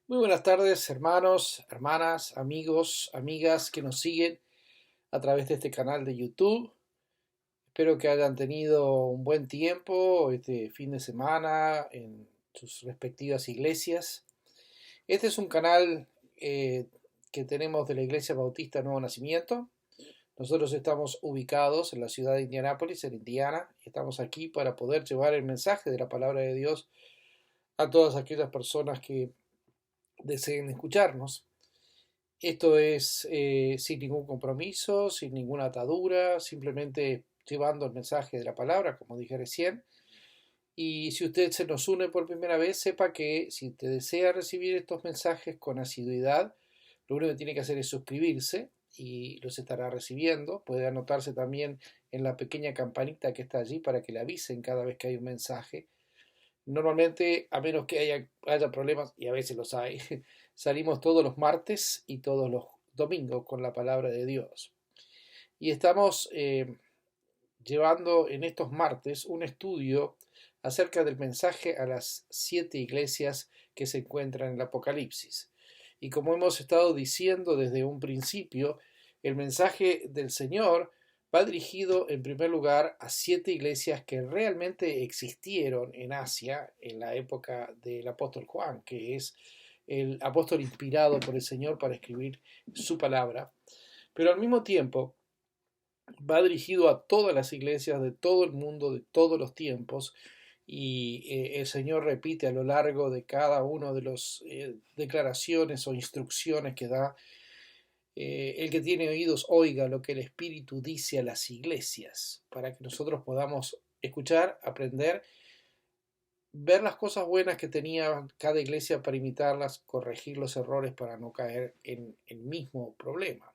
Muy buenas tardes, hermanos, hermanas, amigos, amigas que nos siguen a través de este canal de YouTube. Espero que hayan tenido un buen tiempo este fin de semana en sus respectivas iglesias. Este es un canal que tenemos de la Iglesia Bautista Nuevo Nacimiento. Nosotros estamos ubicados en la ciudad de Indianápolis, en Indiana. Estamos aquí para poder llevar el mensaje de la palabra de Dios a todas aquellas personas que deseen escucharnos. Esto es sin ningún compromiso, sin ninguna atadura, simplemente llevando el mensaje de la palabra, como dije recién. Y si usted se nos une por primera vez, sepa que si te desea recibir estos mensajes con asiduidad, lo único que tiene que hacer es suscribirse y los estará recibiendo. Puede anotarse también en la pequeña campanita que está allí para que le avisen cada vez que hay un mensaje. Normalmente, a menos que haya problemas, y a veces los hay, salimos todos los martes y todos los domingos con la palabra de Dios. Y estamos llevando en estos martes un estudio acerca del mensaje a las 7 iglesias que se encuentran en el Apocalipsis. Y como hemos estado diciendo desde un principio, el mensaje del Señor va dirigido en primer lugar a 7 iglesias que realmente existieron en Asia en la época del apóstol Juan, que es el apóstol inspirado por el Señor para escribir su palabra. Pero al mismo tiempo va dirigido a todas las iglesias de todo el mundo, de todos los tiempos, y el Señor repite a lo largo de cada uno de las declaraciones o instrucciones que da: el que tiene oídos oiga lo que el Espíritu dice a las iglesias, para que nosotros podamos escuchar, aprender, ver las cosas buenas que tenía cada iglesia para imitarlas, corregir los errores para no caer en el mismo problema.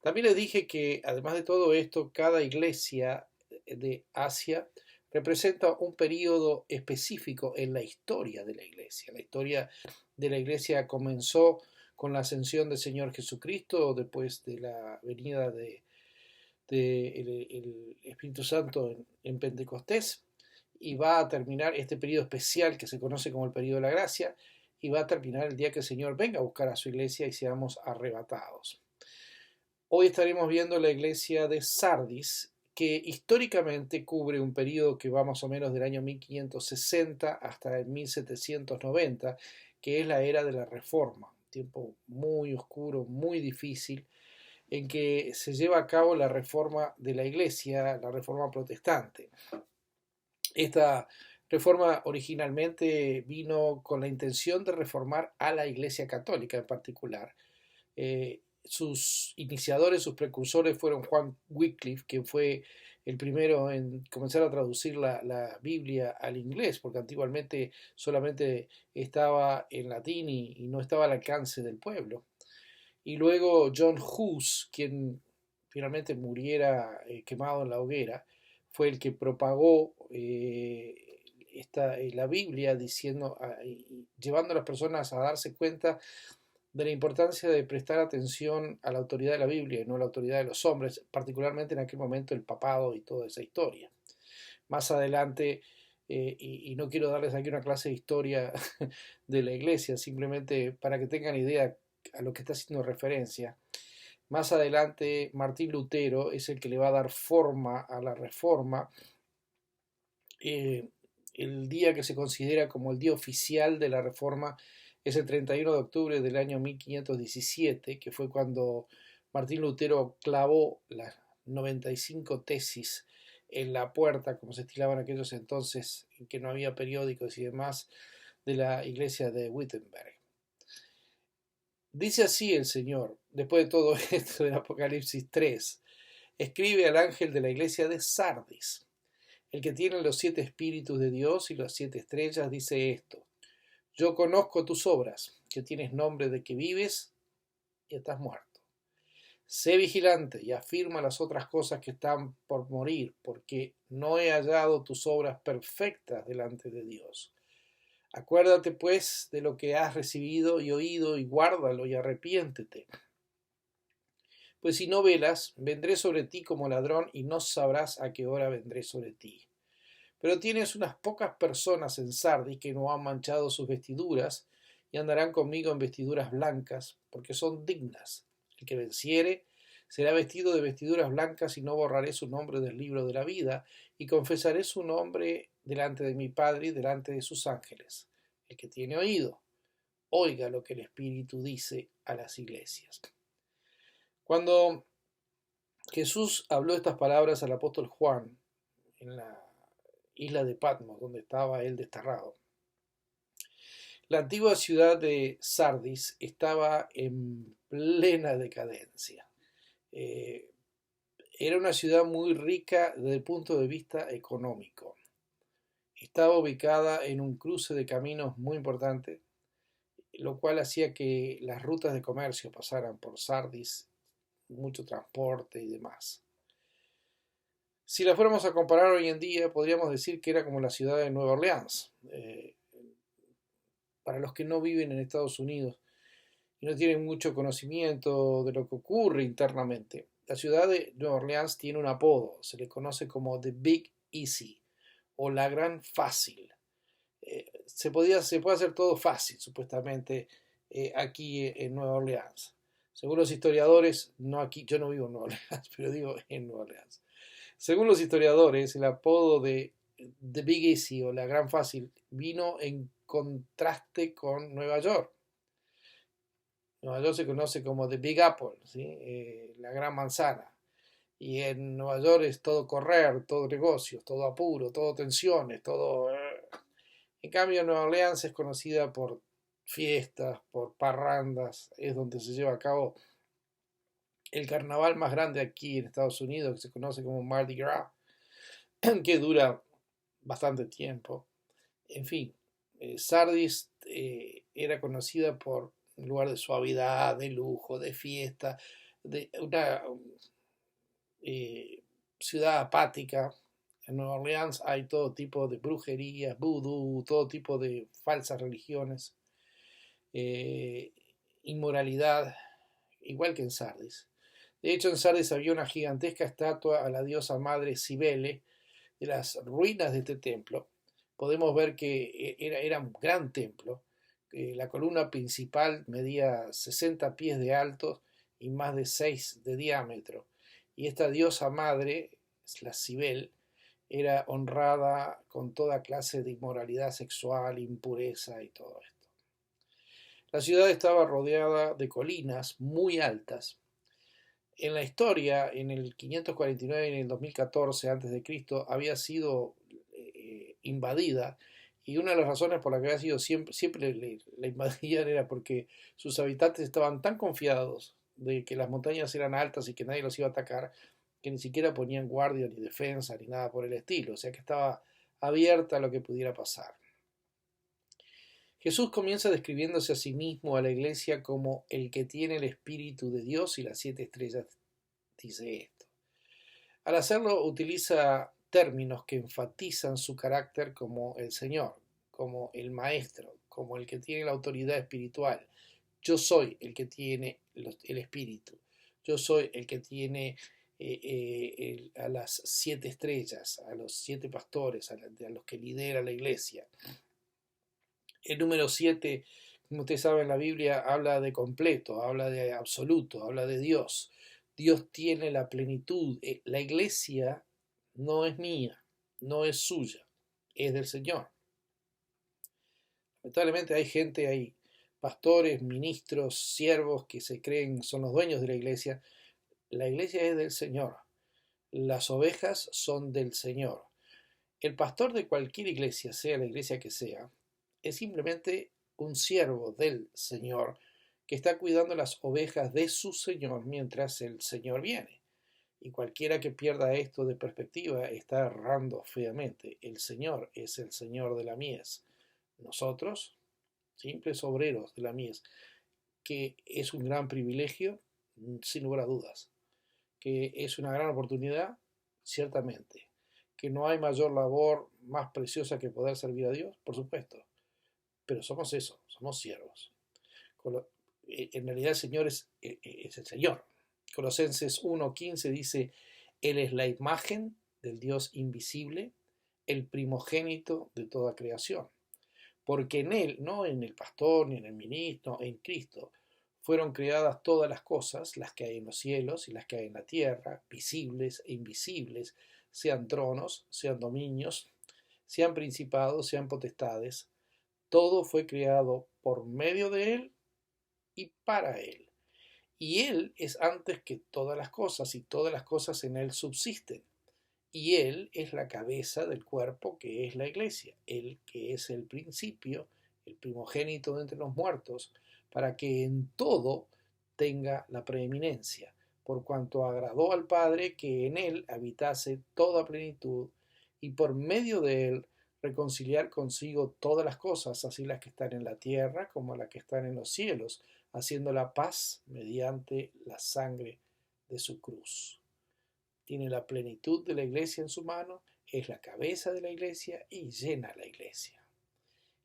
También les dije que además de todo esto, cada iglesia de Asia representa un periodo específico en la historia de la iglesia. La historia de la iglesia comenzó con la ascensión del Señor Jesucristo, después de la venida de el Espíritu Santo en Pentecostés, y va a terminar este periodo especial que se conoce como el periodo de la gracia, y va a terminar el día que el Señor venga a buscar a su iglesia y seamos arrebatados. Hoy estaremos viendo la iglesia de Sardis, que históricamente cubre un periodo que va más o menos del año 1560 hasta el 1790, que es la era de la Reforma, un tiempo muy oscuro, muy difícil, en que se lleva a cabo la reforma de la iglesia, la reforma protestante. Esta reforma originalmente vino con la intención de reformar a la iglesia católica en particular. Sus iniciadores, sus precursores fueron Juan Wycliffe, que fue el primero en comenzar a traducir la Biblia al inglés, porque antiguamente solamente estaba en latín y no estaba al alcance del pueblo. Y luego John Hus, quien finalmente muriera quemado en la hoguera, fue el que propagó la Biblia diciendo, llevando a las personas a darse cuenta de la importancia de prestar atención a la autoridad de la Biblia y no a la autoridad de los hombres, particularmente en aquel momento el papado y toda esa historia. Más adelante, y no quiero darles aquí una clase de historia de la iglesia, simplemente para que tengan idea a lo que está haciendo referencia. Más adelante, Martín Lutero es el que le va a dar forma a la reforma. El día que se considera como el día oficial de la reforma es el 31 de octubre del año 1517, que fue cuando Martín Lutero clavó las 95 tesis en la puerta, como se estilaba en aquellos entonces, en que no había periódicos y demás, de la iglesia de Wittenberg. Dice así el Señor, después de todo esto del Apocalipsis 3, escribe al ángel de la iglesia de Sardis, el que tiene los 7 espíritus de Dios y las 7 estrellas, dice esto: yo conozco tus obras, que tienes nombre de que vives y estás muerto. Sé vigilante y afirma las otras cosas que están por morir, porque no he hallado tus obras perfectas delante de Dios. Acuérdate pues de lo que has recibido y oído, y guárdalo y arrepiéntete. Pues si no velas, vendré sobre ti como ladrón, y no sabrás a qué hora vendré sobre ti. Pero tienes unas pocas personas en Sardis que no han manchado sus vestiduras y andarán conmigo en vestiduras blancas, porque son dignas. El que venciere será vestido de vestiduras blancas, y no borraré su nombre del libro de la vida, y confesaré su nombre delante de mi Padre y delante de sus ángeles. El que tiene oído, oiga lo que el Espíritu dice a las iglesias. Cuando Jesús habló estas palabras al apóstol Juan en la isla de Patmos, donde estaba él desterrado, la antigua ciudad de Sardis estaba en plena decadencia. Era una ciudad muy rica desde el punto de vista económico. Estaba ubicada en un cruce de caminos muy importante, lo cual hacía que las rutas de comercio pasaran por Sardis, mucho transporte y demás. Si la fuéramos a comparar hoy en día, podríamos decir que era como la ciudad de Nueva Orleans. Para los que no viven en Estados Unidos y no tienen mucho conocimiento de lo que ocurre internamente, la ciudad de Nueva Orleans tiene un apodo, se le conoce como The Big Easy o la Gran Fácil. Se puede hacer todo fácil, supuestamente, aquí en Nueva Orleans. Según los historiadores, no aquí, yo no vivo en Nueva Orleans, pero digo en Nueva Orleans. Según los historiadores, el apodo de The Big Easy o la Gran Fácil vino en contraste con Nueva York. Nueva York se conoce como The Big Apple, ¿sí? La gran manzana. Y en Nueva York es todo correr, todo negocios, todo apuro, todo tensiones, todo... En cambio, Nueva Orleans es conocida por fiestas, por parrandas, es donde se lleva a cabo el carnaval más grande aquí en Estados Unidos, que se conoce como Mardi Gras, que dura bastante tiempo. En fin, Sardis era conocida por un lugar de suavidad, de lujo, de fiesta, de una ciudad apática. En Nueva Orleans hay todo tipo de brujerías, vudú, todo tipo de falsas religiones, inmoralidad, igual que en Sardis. De hecho, en Sardis había una gigantesca estatua a la diosa madre Cibele. De las ruinas de este templo podemos ver que era un gran templo. La columna principal medía 60 pies de alto y más de 6 de diámetro. Y esta diosa madre, la Cibele, era honrada con toda clase de inmoralidad sexual, impureza y todo esto. La ciudad estaba rodeada de colinas muy altas. En la historia, en el 549 y en el 2014 a.C., había sido invadida, y una de las razones por las que había sido siempre la invadían era porque sus habitantes estaban tan confiados de que las montañas eran altas y que nadie los iba a atacar, que ni siquiera ponían guardia ni defensa ni nada por el estilo, o sea que estaba abierta a lo que pudiera pasar. Jesús comienza describiéndose a sí mismo a la iglesia como el que tiene el Espíritu de Dios y las 7 estrellas dice esto. Al hacerlo utiliza términos que enfatizan su carácter como el Señor, como el Maestro, como el que tiene la autoridad espiritual. Yo soy el que tiene el Espíritu. Yo soy el que tiene a las 7 estrellas, a los 7 pastores, a los que lidera la iglesia. El número 7, como ustedes saben, en la Biblia habla de completo, habla de absoluto, habla de Dios. Dios tiene la plenitud. La iglesia no es mía, no es suya, es del Señor. Lamentablemente hay gente, hay pastores, ministros, siervos que se creen son los dueños de la iglesia. La iglesia es del Señor. Las ovejas son del Señor. El pastor de cualquier iglesia, sea la iglesia que sea, es simplemente un siervo del Señor que está cuidando las ovejas de su Señor mientras el Señor viene. Y cualquiera que pierda esto de perspectiva está errando feamente. El Señor es el Señor de la mies. Nosotros, simples obreros de la mies, que es un gran privilegio, sin lugar a dudas. Que es una gran oportunidad, ciertamente. Que no hay mayor labor más preciosa que poder servir a Dios, por supuesto. Pero somos eso, somos siervos. En realidad el Señor es el Señor. Colosenses 1:15 dice, Él es la imagen del Dios invisible, el primogénito de toda creación. porque en Él, no en el pastor ni en el ministro, en Cristo, fueron creadas todas las cosas, las que hay en los cielos y las que hay en la tierra, visibles e invisibles, sean tronos, sean dominios, sean principados, sean potestades. Todo fue creado por medio de Él y para Él. Y Él es antes que todas las cosas, y todas las cosas en Él subsisten. Y Él es la cabeza del cuerpo que es la iglesia, Él que es el principio, el primogénito de entre los muertos, para que en todo tenga la preeminencia, por cuanto agradó al Padre que en Él habitase toda plenitud, y por medio de Él reconciliar consigo todas las cosas, así las que están en la tierra como las que están en los cielos, haciendo la paz mediante la sangre de su cruz. Tiene la plenitud de la iglesia en su mano, es la cabeza de la iglesia y llena la iglesia.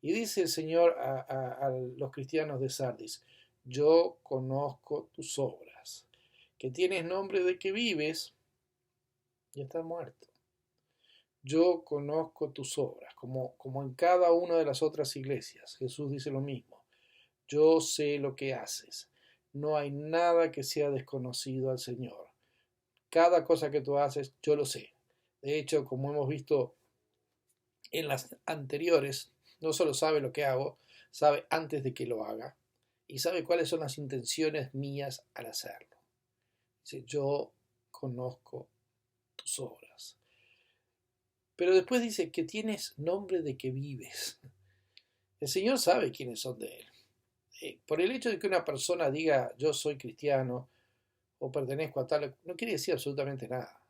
Y dice el Señor a los cristianos de Sardis: yo conozco tus obras, que tienes nombre de que vives y estás muerto. Yo conozco tus obras, como en cada una de las otras iglesias. Jesús dice lo mismo: yo sé lo que haces. No hay nada que sea desconocido al Señor. Cada cosa que tú haces, yo lo sé. De hecho, como hemos visto en las anteriores, no solo sabe lo que hago, sabe antes de que lo haga y sabe cuáles son las intenciones mías al hacerlo. Dice: yo conozco tus obras. Pero después dice que tienes nombre de que vives. El Señor sabe quiénes son de Él. Por el hecho de que una persona diga yo soy cristiano o pertenezco a tal, no quiere decir absolutamente nada.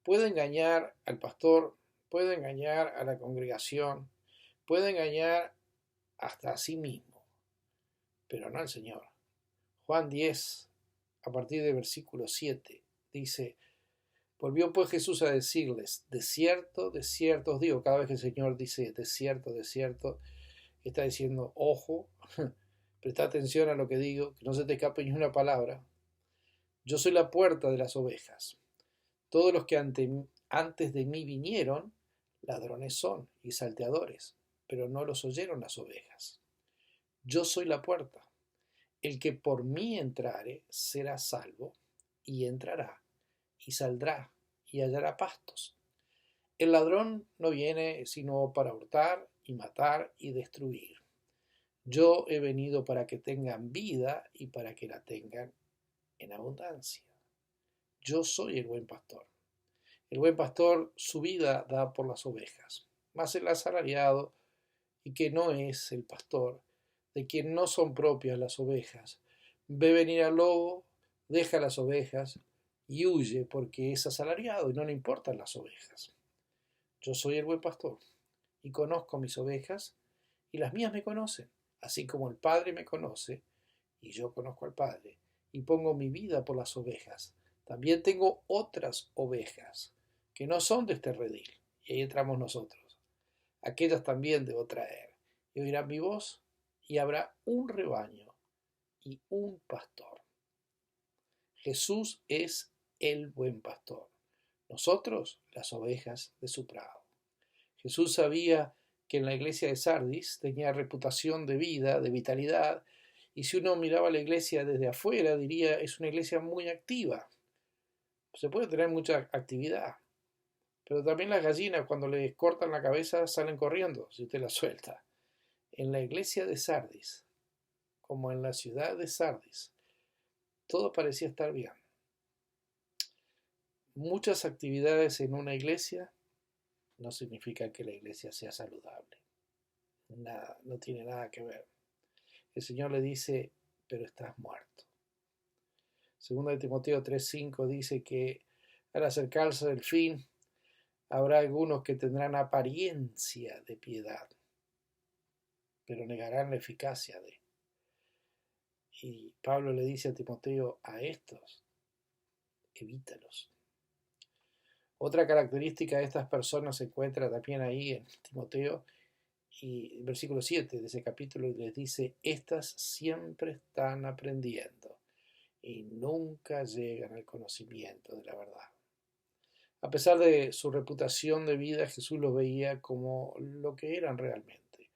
Puede engañar al pastor, puede engañar a la congregación, puede engañar hasta a sí mismo, pero no al Señor. Juan 10, a partir del versículo 7, dice: volvió pues Jesús a decirles: de cierto os digo. Cada vez que el Señor dice de cierto, está diciendo: ojo, presta atención a lo que digo, que no se te escape ni una palabra. Yo soy la puerta de las ovejas. Todos los que antes de mí vinieron, ladrones son y salteadores, pero no los oyeron las ovejas. Yo soy la puerta. El que por mí entrare será salvo, y entrará, y saldrá, y hallará pastos. El ladrón no viene sino para hurtar, y matar, y destruir. Yo he venido para que tengan vida, y para que la tengan en abundancia. Yo soy el buen pastor. El buen pastor su vida da por las ovejas, mas el asalariado, y que no es el pastor, de quien no son propias las ovejas, ve venir al lobo, deja las ovejas y huye, porque es asalariado y no le importan las ovejas. Yo soy el buen pastor, y conozco mis ovejas, y las mías me conocen, así como el Padre me conoce, y yo conozco al Padre, y pongo mi vida por las ovejas. También tengo otras ovejas, que no son de este redil, y ahí entramos nosotros. Aquellas también debo traer, y oirán mi voz, y habrá un rebaño y un pastor. Jesús es el buen pastor, nosotros las ovejas de su prado. Jesús sabía que en la iglesia de Sardis tenía reputación de vida, de vitalidad, y si uno miraba la iglesia desde afuera diría: es una iglesia muy activa. Se puede tener mucha actividad, pero también las gallinas, cuando les cortan la cabeza, salen corriendo si usted la suelta. En la iglesia de Sardis, como en la ciudad de Sardis, todo parecía estar bien. Muchas actividades en una iglesia no significa que la iglesia sea saludable. Nada, no tiene nada que ver. El Señor le dice: pero estás muerto. Segunda de Timoteo 3:5 dice que al acercarse el fin, habrá algunos que tendrán apariencia de piedad, pero negarán la eficacia de. Y Pablo le dice a Timoteo: a estos, evítalos. Otra característica de estas personas se encuentra también ahí en Timoteo, y el versículo 7 de ese capítulo les dice: estas siempre están aprendiendo y nunca llegan al conocimiento de la verdad. A pesar de su reputación de vida, Jesús los veía como lo que eran realmente: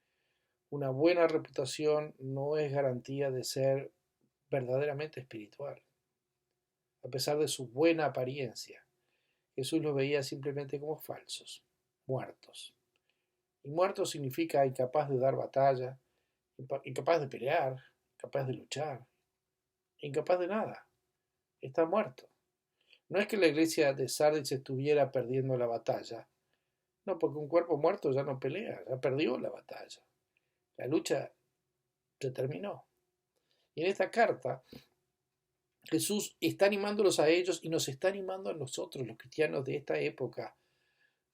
Una buena reputación no es garantía de ser verdaderamente espiritual, a pesar de su buena apariencia. Jesús los veía simplemente como falsos, muertos. Y muerto significa incapaz de dar batalla, incapaz de pelear, incapaz de luchar, incapaz de nada. Está muerto. No es que la iglesia de Sardis estuviera perdiendo la batalla, no, porque un cuerpo muerto ya no pelea, ya perdió la batalla. La lucha se terminó. Y en esta carta, Jesús está animándolos a ellos y nos está animando a nosotros, los cristianos de esta época,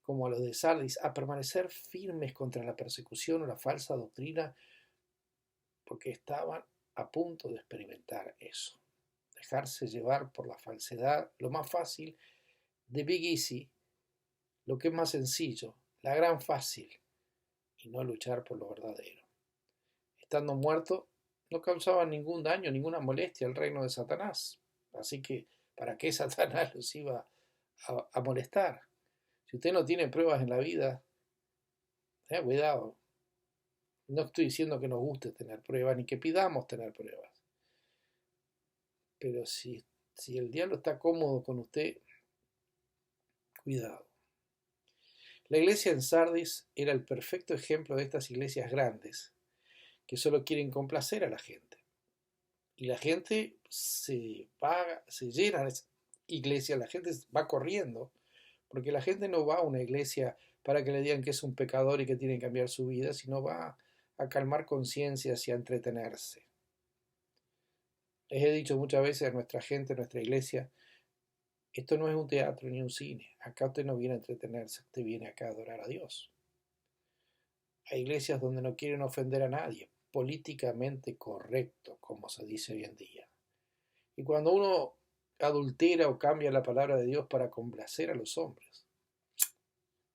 como a los de Sardis, a permanecer firmes contra la persecución o la falsa doctrina, porque estaban a punto de experimentar eso. Dejarse llevar por la falsedad, lo más fácil, de Big Easy, lo que es más sencillo, la gran fácil, y no luchar por lo verdadero. Estando muerto, no causaban ningún daño, ninguna molestia al reino de Satanás. Así que, ¿para qué Satanás los iba a molestar? Si usted no tiene pruebas en la vida, cuidado. No estoy diciendo que nos guste tener pruebas, ni que pidamos tener pruebas. Pero si el diablo está cómodo con usted, cuidado. La iglesia en Sardis era el perfecto ejemplo de estas iglesias grandes, que solo quieren complacer a la gente. Y la gente se llena de iglesia, la gente va corriendo, porque la gente no va a una iglesia para que le digan que es un pecador y que tiene que cambiar su vida, sino va a calmar conciencias y a entretenerse. Les he dicho muchas veces a nuestra gente, a nuestra iglesia, esto no es un teatro ni un cine, acá usted no viene a entretenerse, usted viene acá a adorar a Dios. Hay iglesias donde no quieren ofender a nadie, políticamente correcto, como se dice hoy en día. Y cuando uno adultera o cambia la palabra de Dios para complacer a los hombres,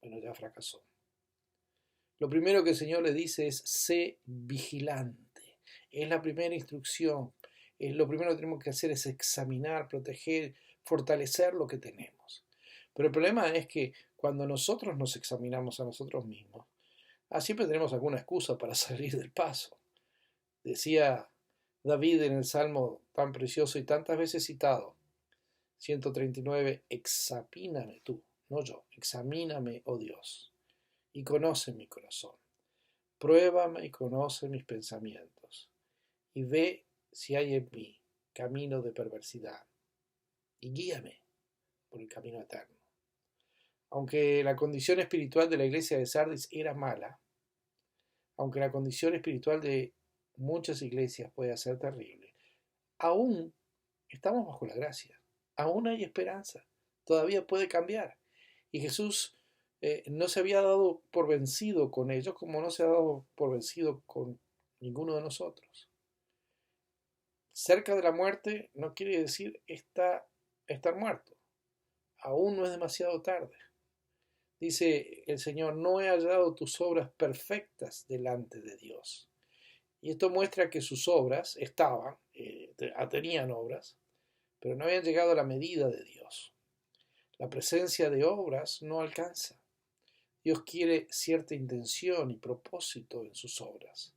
bueno, ya fracasó. Lo primero que el Señor le dice es, sé vigilante. Es la primera instrucción. Lo primero que tenemos que hacer es examinar, proteger, fortalecer lo que tenemos. Pero el problema es que cuando nosotros nos examinamos a nosotros mismos, siempre tenemos alguna excusa para salir del paso. Decía David en el Salmo tan precioso y tantas veces citado, 139, examíname tú, no yo, examíname, oh Dios, y conoce mi corazón. Pruébame y conoce mis pensamientos, y ve si hay en mí camino de perversidad, y guíame por el camino eterno. Aunque la condición espiritual de la iglesia de Sardis era mala, aunque la condición espiritual de muchas iglesias puede ser terrible, aún estamos bajo la gracia, aún hay esperanza, todavía puede cambiar. Y Jesús no se había dado por vencido con ellos como no se ha dado por vencido con ninguno de nosotros. Cerca de la muerte no quiere decir estar muerto, aún no es demasiado tarde. Dice el Señor, no he hallado tus obras perfectas delante de Dios. Y esto muestra que sus obras tenían obras, pero no habían llegado a la medida de Dios. La presencia de obras no alcanza. Dios quiere cierta intención y propósito en sus obras.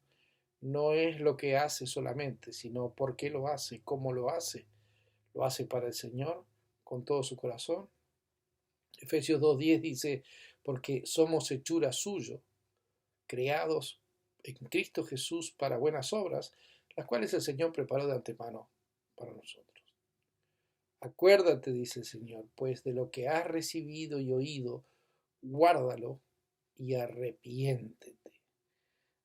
No es lo que hace solamente, sino por qué lo hace, cómo lo hace. Lo hace para el Señor con todo su corazón. Efesios 2:10 dice, porque somos hechura suyo, creados en Cristo Jesús para buenas obras, las cuales el Señor preparó de antemano para nosotros. Acuérdate, dice el Señor, pues de lo que has recibido y oído, guárdalo y arrepiéntete.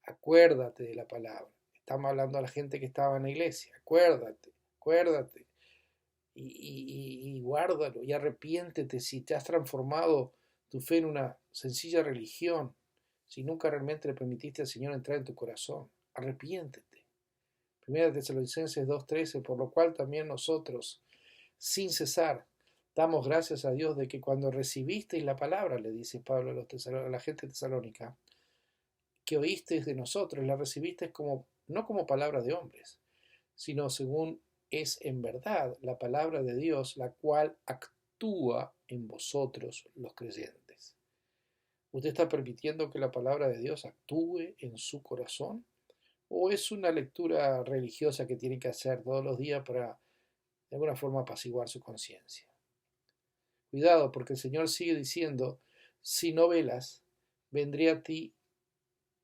Acuérdate de la palabra. Estamos hablando a la gente que estaba en la iglesia. Acuérdate. Y guárdalo y arrepiéntete si te has transformado tu fe en una sencilla religión, si nunca realmente le permitiste al Señor entrar en tu corazón. Arrepiéntete. Primera Tesalonicenses 2:13, por lo cual también nosotros, sin cesar, damos gracias a Dios de que cuando recibisteis la palabra, le dice Pablo a la gente tesalónica, que oísteis de nosotros, la recibisteis no como palabra de hombres, sino según es en verdad la palabra de Dios, la cual actúa en vosotros los creyentes. ¿Usted está permitiendo que la palabra de Dios actúe en su corazón? o es una lectura religiosa que tiene que hacer todos los días para de alguna forma apaciguar su conciencia. Cuidado, porque el Señor sigue diciendo, si no velas, vendré a ti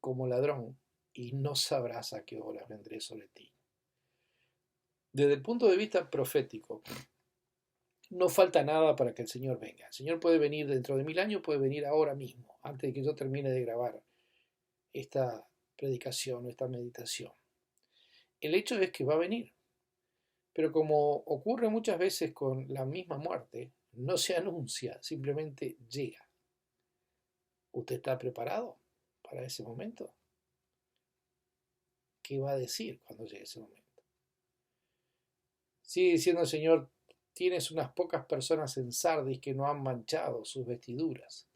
como ladrón y no sabrás a qué horas vendré sobre ti. Desde el punto de vista profético, no falta nada para que el Señor venga. El Señor puede venir dentro de 1000 años, puede venir ahora mismo, antes de que yo termine de grabar esta predicación o esta meditación. El hecho es que va a venir, pero como ocurre muchas veces con la misma muerte, no se anuncia, simplemente llega. ¿Usted está preparado para ese momento? ¿Qué va a decir cuando llegue ese momento? Sigue diciendo el Señor, tienes unas pocas personas en Sardis que no han manchado sus vestiduras.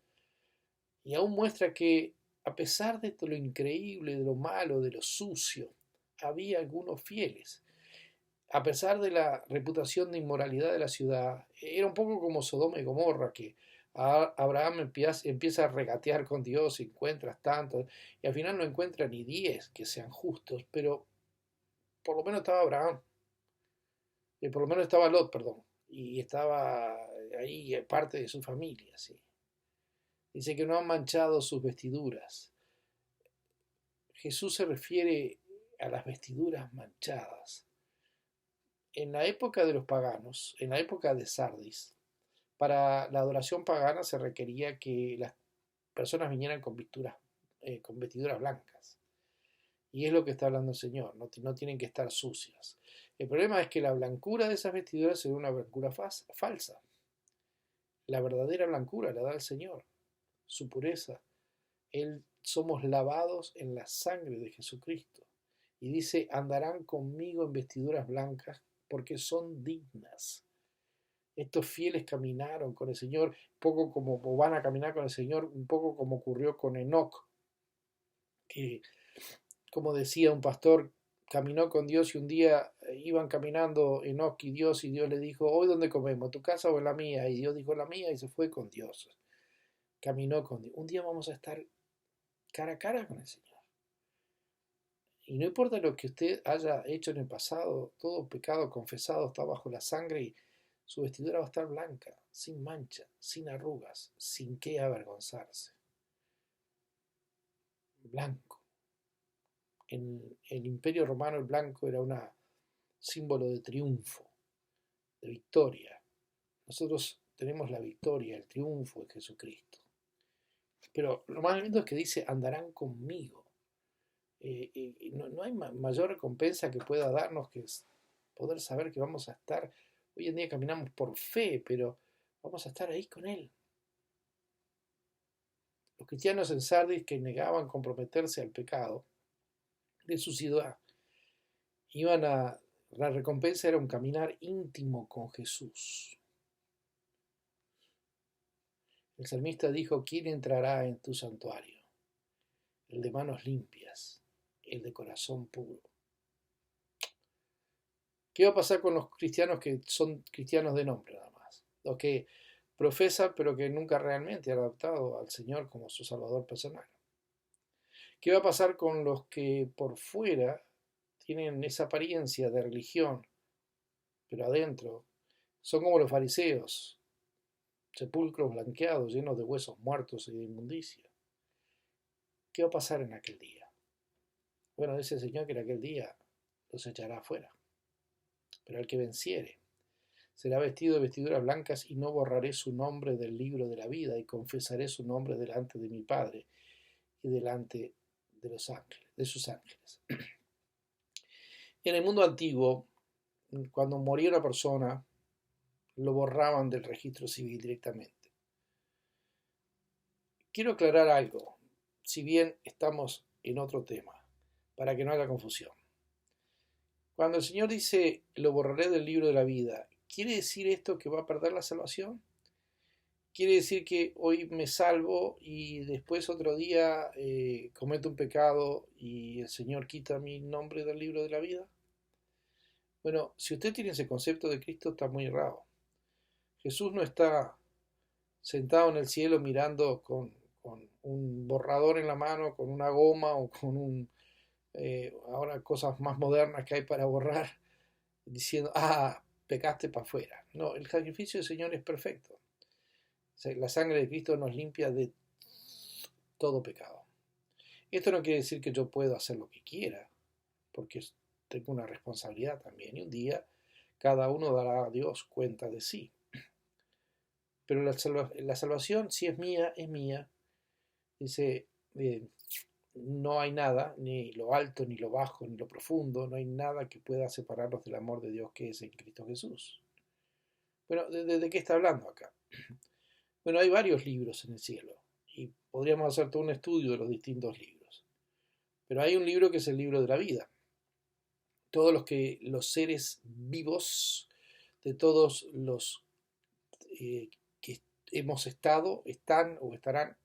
Y aún muestra que, a pesar de todo lo increíble, de lo malo, de lo sucio, había algunos fieles. A pesar de la reputación de inmoralidad de la ciudad, era un poco como Sodoma y Gomorra, que Abraham empieza a regatear con Dios, encuentras tantos, y al final no encuentra ni 10 que sean justos, pero por lo menos estaba Abraham, y por lo menos estaba Lot, perdón, y estaba ahí parte de su familia, sí. Dice que no han manchado sus vestiduras. Jesús se refiere a las vestiduras manchadas. En la época de los paganos, en la época de Sardis, para la adoración pagana se requería que las personas vinieran con vestiduras blancas. Y es lo que está hablando el Señor, no tienen que estar sucias. El problema es que la blancura de esas vestiduras es una blancura falsa. La verdadera blancura la da el Señor, su pureza. Somos lavados en la sangre de Jesucristo. Y dice, andarán conmigo en vestiduras blancas porque son dignas. Estos fieles caminaron con el Señor, poco como o van a caminar con el Señor, un poco como ocurrió con Enoc, que, como decía un pastor, caminó con Dios y un día iban caminando Enoc y Dios le dijo, ¿hoy dónde comemos? ¿Tu casa o en la mía? Y Dios dijo, la mía, y se fue con Dios. Caminó con Dios. Un día vamos a estar cara a cara con el Señor. Y no importa lo que usted haya hecho en el pasado, todo pecado confesado está bajo la sangre y su vestidura va a estar blanca, sin mancha, sin arrugas, sin qué avergonzarse. Blanco. En el Imperio Romano el blanco era un símbolo de triunfo, de victoria. Nosotros tenemos la victoria, el triunfo de Jesucristo. Pero lo más lindo es que dice, andarán conmigo. No hay mayor recompensa que pueda darnos que poder saber que vamos a estar, hoy en día caminamos por fe, pero vamos a estar ahí con Él. Los cristianos en Sardis que negaban comprometerse al pecado de su ciudad, la recompensa era un caminar íntimo con Jesús. El salmista dijo, ¿quién entrará en tu santuario? El de manos limpias, el de corazón puro. ¿Qué va a pasar con los cristianos que son cristianos de nombre nada más? Los que profesan pero que nunca realmente han adoptado al Señor como su Salvador personal. ¿Qué va a pasar con los que por fuera tienen esa apariencia de religión, pero adentro son como los fariseos, sepulcros blanqueados llenos de huesos muertos y de inmundicia? ¿Qué va a pasar en aquel día? Bueno, dice el Señor que en aquel día los echará afuera. Pero el que venciere será vestido de vestiduras blancas y no borraré su nombre del libro de la vida y confesaré su nombre delante de mi Padre y delante de los ángeles, de sus ángeles. En el mundo antiguo, cuando moría una persona, lo borraban del registro civil directamente. Quiero aclarar algo, si bien estamos en otro tema, para que no haya confusión. Cuando el Señor dice, lo borraré del libro de la vida, ¿quiere decir esto que va a perder la salvación? ¿Quiere decir que hoy me salvo y después otro día cometo un pecado y el Señor quita mi nombre del libro de la vida? Bueno, si usted tiene ese concepto de Cristo, está muy errado. Jesús no está sentado en el cielo mirando con un borrador en la mano, con una goma o con ahora cosas más modernas que hay para borrar, diciendo, pecaste para afuera. No, el sacrificio del Señor es perfecto. La sangre de Cristo nos limpia de todo pecado. Esto no quiere decir que yo puedo hacer lo que quiera, porque tengo una responsabilidad también. Y un día cada uno dará a Dios cuenta de sí. Pero la salvación, si es mía, es mía. Dice, no hay nada, ni lo alto, ni lo bajo, ni lo profundo, no hay nada que pueda separarnos del amor de Dios que es en Cristo Jesús. Bueno, ¿de qué está hablando acá? Bueno, hay varios libros en el cielo y podríamos hacer todo un estudio de los distintos libros. Pero hay un libro que es el libro de la vida. Todos los seres vivos, de todos los que hemos estado, están o estarán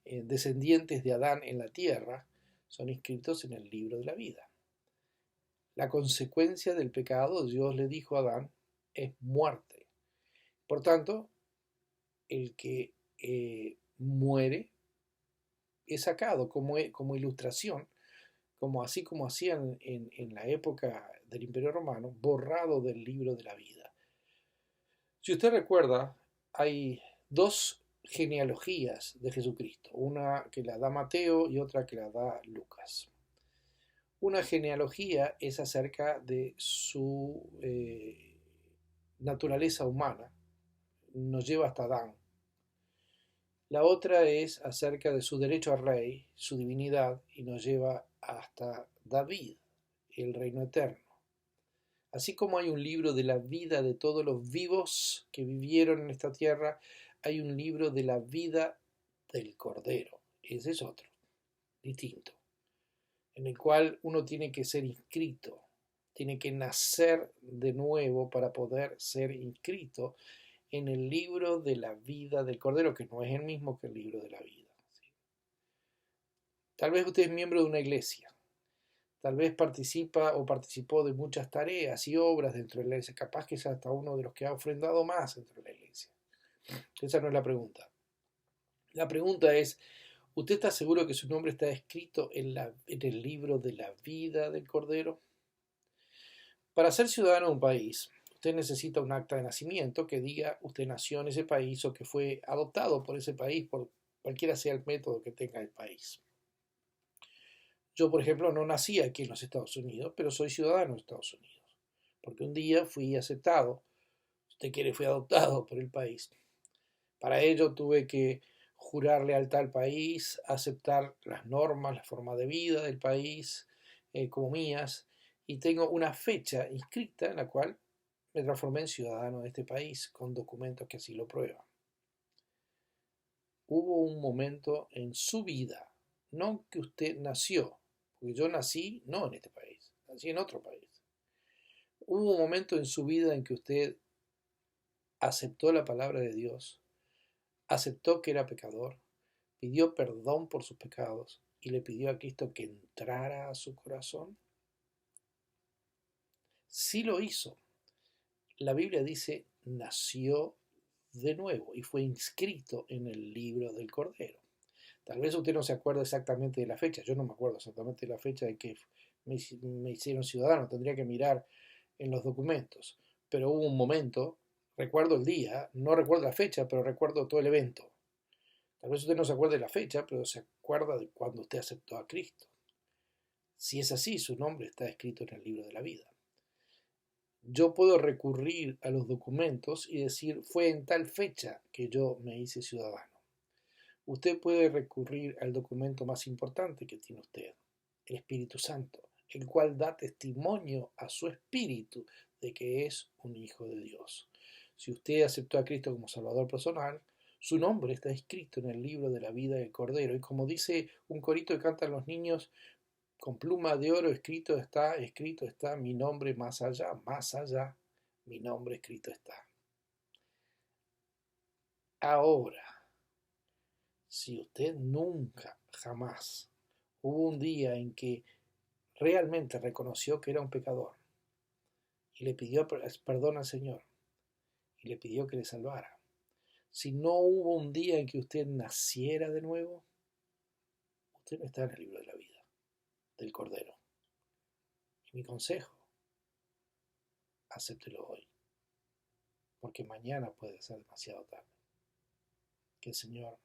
descendientes de Adán en la tierra, son inscritos en el libro de la vida. La consecuencia del pecado, Dios le dijo a Adán, es muerte. Por tanto, el que muere es sacado como ilustración, así como hacían en la época del Imperio Romano, borrado del libro de la vida. Si usted recuerda, hay dos genealogías de Jesucristo, una que la da Mateo y otra que la da Lucas. Una genealogía es acerca de su naturaleza humana, nos lleva hasta Adán. La otra es acerca de su derecho al rey, su divinidad, y nos lleva hasta David, el reino eterno. Así como hay un libro de la vida de todos los vivos que vivieron en esta tierra, hay un libro de la vida del Cordero. Ese es otro, distinto, en el cual uno tiene que ser inscrito, tiene que nacer de nuevo para poder ser inscrito en el libro de la vida del Cordero, que no es el mismo que el libro de la vida. ¿Sí? Tal vez usted es miembro de una iglesia, tal vez participa o participó de muchas tareas y obras dentro de la iglesia, capaz que es hasta uno de los que ha ofrendado más dentro de la iglesia. Esa no es la pregunta. La pregunta es, ¿usted está seguro que su nombre está escrito en el libro de la vida del Cordero? Para ser ciudadano de un país, usted necesita un acta de nacimiento que diga usted nació en ese país o que fue adoptado por ese país, por cualquiera sea el método que tenga el país. Yo, por ejemplo, no nací aquí en los Estados Unidos, pero soy ciudadano de Estados Unidos, porque un día fui aceptado, si usted quiere, fui adoptado por el país. Para ello tuve que jurar lealtad al país, aceptar las normas, la forma de vida del país como mías, y tengo una fecha inscrita en la cual me transformé en ciudadano de este país con documentos que así lo prueban. Hubo un momento en su vida, no que usted nació, porque yo nací no en este país, nací en otro país. Hubo un momento en su vida en que usted aceptó la palabra de Dios, aceptó que era pecador, pidió perdón por sus pecados y le pidió a Cristo que entrara a su corazón. Sí lo hizo. La Biblia dice, nació de nuevo y fue inscrito en el libro del Cordero. Tal vez usted no se acuerda exactamente de la fecha, yo no me acuerdo exactamente de la fecha de que me hicieron ciudadano, tendría que mirar en los documentos, pero hubo un momento, recuerdo el día, no recuerdo la fecha, pero recuerdo todo el evento. Tal vez usted no se acuerde de la fecha, pero se acuerda de cuando usted aceptó a Cristo. Si es así, su nombre está escrito en el libro de la vida. Yo puedo recurrir a los documentos y decir, fue en tal fecha que yo me hice ciudadano. Usted puede recurrir al documento más importante que tiene usted, el Espíritu Santo, el cual da testimonio a su espíritu de que es un hijo de Dios. Si usted aceptó a Cristo como Salvador personal, su nombre está escrito en el libro de la vida del Cordero. Y como dice un corito que cantan los niños, con pluma de oro escrito está, mi nombre más allá, mi nombre escrito está. Ahora, si usted nunca, jamás, hubo un día en que realmente reconoció que era un pecador y le pidió perdón al Señor y le pidió que le salvara, si no hubo un día en que usted naciera de nuevo, usted no está en el libro de la vida. del Cordero. Y mi consejo, acéptelo hoy, porque mañana puede ser demasiado tarde. Que el Señor